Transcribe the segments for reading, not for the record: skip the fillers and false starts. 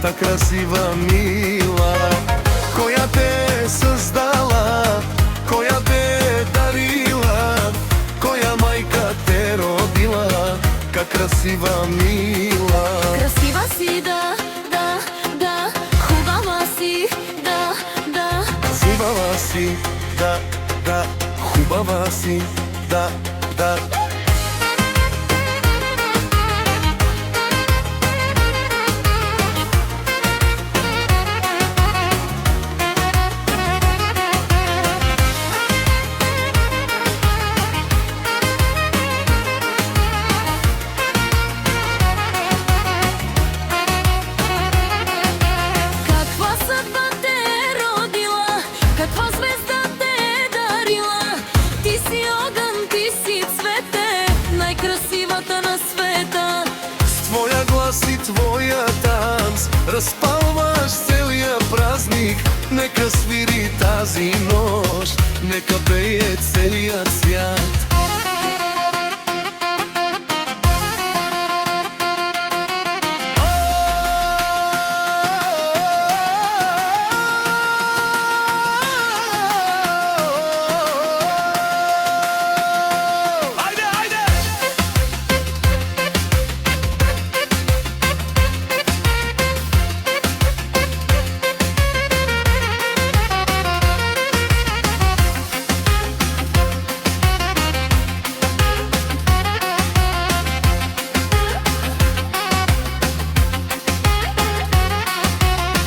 Та красива, мила, која те създала, која те дарила, која майка те родила, ка красива, мила. Красива си, да, да, да, хубава си, да, да. Красива си, да, да, хубава си, да, да. И твоя танц разпалваш целия празник. Нека свири тази нощ, нека пее целият свят.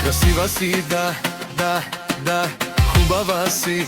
Красива си, да, да, да, хубава си.